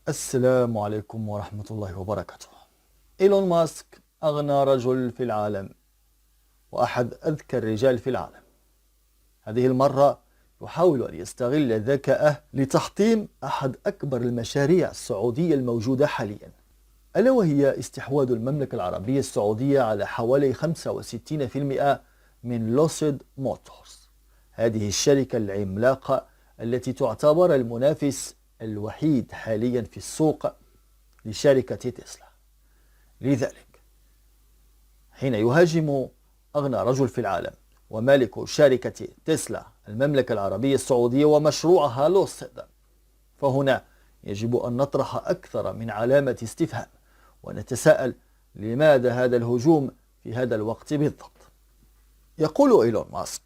السلام عليكم ورحمة الله وبركاته. إيلون ماسك أغنى رجل في العالم وأحد أذكى الرجال في العالم. هذه المرة يحاول أن يستغل ذكاءه لتحطيم أحد أكبر المشاريع السعودية الموجودة حاليا، ألا وهي استحواذ المملكة العربية السعودية على حوالي 65% من لوسيد موتورز. هذه الشركة العملاقة التي تعتبر المنافس الوحيد حاليا في السوق لشركة تسلا. لذلك حين يهاجم أغنى رجل في العالم ومالك شركة تسلا المملكة العربية السعودية ومشروعها لوسيد، فهنا يجب أن نطرح أكثر من علامة استفهام ونتساءل: لماذا هذا الهجوم في هذا الوقت بالضبط؟ يقول إيلون ماسك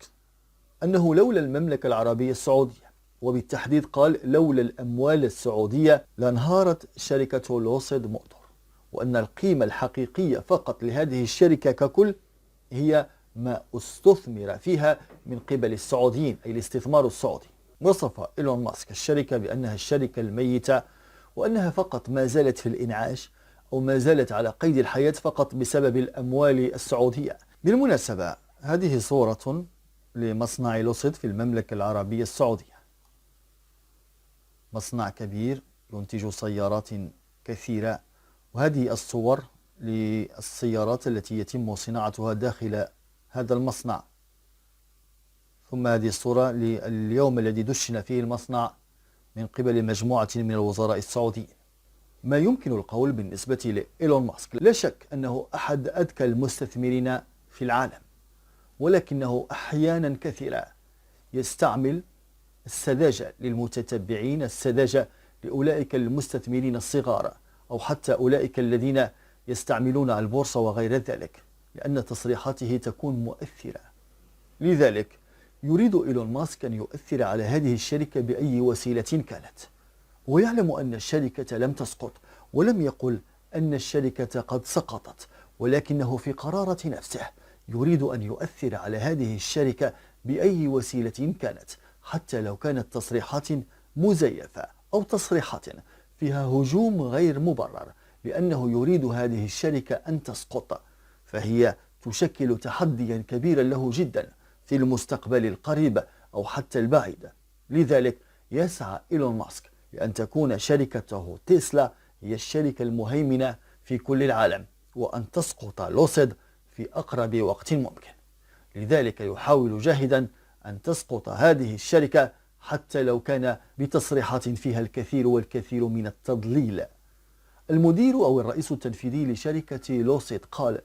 أنه لولا المملكة العربية السعودية، وبالتحديد قال لولا الأموال السعودية، لانهارت شركة لوسيد موتور، وأن القيمة الحقيقية فقط لهذه الشركة ككل هي ما استثمر فيها من قبل السعوديين، أي الاستثمار السعودي. وصف إيلون ماسك الشركة بأنها الشركة الميتة، وأنها فقط ما زالت في الإنعاش أو ما زالت على قيد الحياة فقط بسبب الأموال السعودية. بالمناسبة، هذه صورة لمصنع لوسيد في المملكة العربية السعودية، مصنع كبير ينتج سيارات كثيرة، وهذه الصور للسيارات التي يتم صناعتها داخل هذا المصنع. ثم هذه الصورة لليوم الذي دشن فيه المصنع من قبل مجموعة من الوزراء السعوديين. ما يمكن القول بالنسبة لإيلون ماسك، لا شك أنه أحد أذكى المستثمرين في العالم، ولكنه أحيانا كثيرة يستعمل السذاجة للمتتبعين، السذاجة لأولئك المستثمرين الصغار أو حتى أولئك الذين يستعملون البورصة وغير ذلك، لأن تصريحاته تكون مؤثرة. لذلك يريد إيلون ماسك أن يؤثر على هذه الشركة بأي وسيلة كانت، ويعلم أن الشركة لم تسقط، ولم يقل أن الشركة قد سقطت، ولكنه في قرارة نفسه يريد أن يؤثر على هذه الشركة بأي وسيلة كانت، حتى لو كانت تصريحات مزيفة أو تصريحات فيها هجوم غير مبرر، لأنه يريد هذه الشركة أن تسقط، فهي تشكل تحديا كبيرا له جدا في المستقبل القريب أو حتى البعيد. لذلك يسعى إيلون ماسك لأن تكون شركته تسلا هي الشركة المهيمنة في كل العالم، وأن تسقط لوسيد في أقرب وقت ممكن. لذلك يحاول جاهدا أن تسقط هذه الشركة، حتى لو كان بتصريحات فيها الكثير والكثير من التضليل. المدير أو الرئيس التنفيذي لشركة لوسيد قال: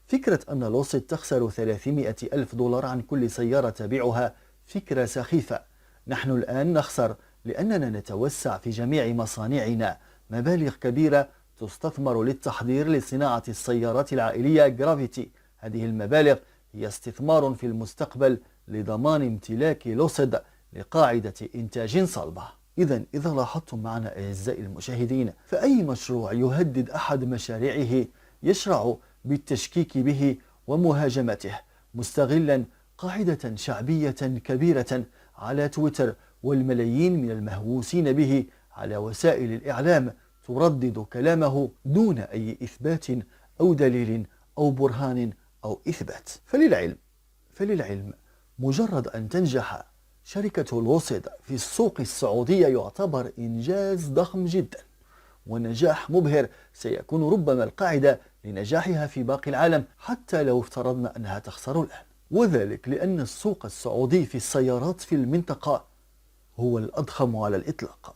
فكرة أن لوسيد تخسر 300 ألف دولار عن كل سيارة تبيعها فكرة سخيفة. نحن الآن نخسر لأننا نتوسع في جميع مصانعنا، مبالغ كبيرة تستثمر للتحضير لصناعة السيارات العائلية جرافيتي. هذه المبالغ هي استثمار في المستقبل لضمان امتلاك لوسيد لقاعدة إنتاج صلبة. إذا لاحظتم معنا أعزائي المشاهدين، فأي مشروع يهدد أحد مشاريعه يشرع بالتشكيك به ومهاجمته، مستغلا قاعدة شعبية كبيرة على تويتر والملايين من المهووسين به على وسائل الإعلام تردد كلامه دون أي إثبات أو دليل أو برهان أو إثبات. فللعلم مجرد أن تنجح شركة لوسيد في السوق السعودية يعتبر إنجاز ضخم جدا ونجاح مبهر، سيكون ربما القاعدة لنجاحها في باقي العالم، حتى لو افترضنا أنها تخسر الآن. وذلك لأن السوق السعودي في السيارات في المنطقة هو الأضخم على الإطلاق.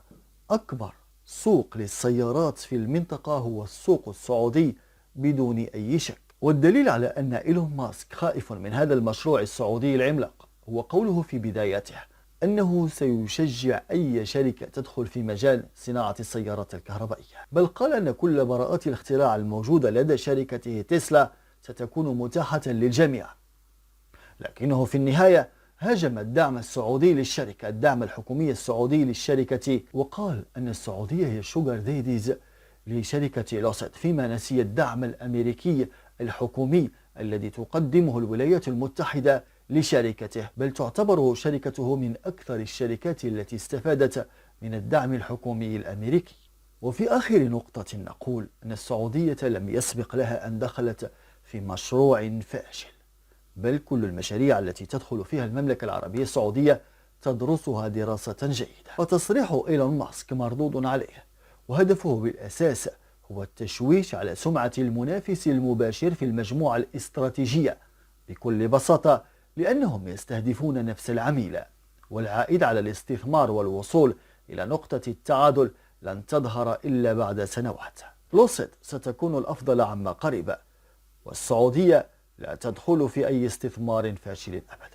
أكبر سوق للسيارات في المنطقة هو السوق السعودي بدون أي شك. والدليل على أن إيلون ماسك خائف من هذا المشروع السعودي العملاق هو قوله في بداياته أنه سيشجع أي شركة تدخل في مجال صناعة السيارات الكهربائية، بل قال أن كل براءات الاختراع الموجودة لدى شركته تسلا ستكون متاحة للجميع. لكنه في النهاية هاجم الدعم السعودي للشركة، الدعم الحكومي السعودي للشركة، وقال أن السعودية هي الشوغر ديديز لشركة لوسيد، فيما نسي الدعم الأمريكي الحكومي الذي تقدمه الولايات المتحدة لشركته، بل تعتبر شركته من أكثر الشركات التي استفادت من الدعم الحكومي الأمريكي. وفي آخر نقطة نقول أن السعودية لم يسبق لها أن دخلت في مشروع فاشل، بل كل المشاريع التي تدخل فيها المملكة العربية السعودية تدرسها دراسة جيدة. وتصريح إيلون ماسك مردود عليه، وهدفه بالأساس هو التشويش على سمعة المنافس المباشر في المجموعة الاستراتيجية بكل بساطة، لأنهم يستهدفون نفس العميل، والعائد على الاستثمار والوصول إلى نقطة التعادل لن تظهر إلا بعد سنوات. لوسيد ستكون الأفضل عما قرب، والسعودية لا تدخل في أي استثمار فاشل أبدا.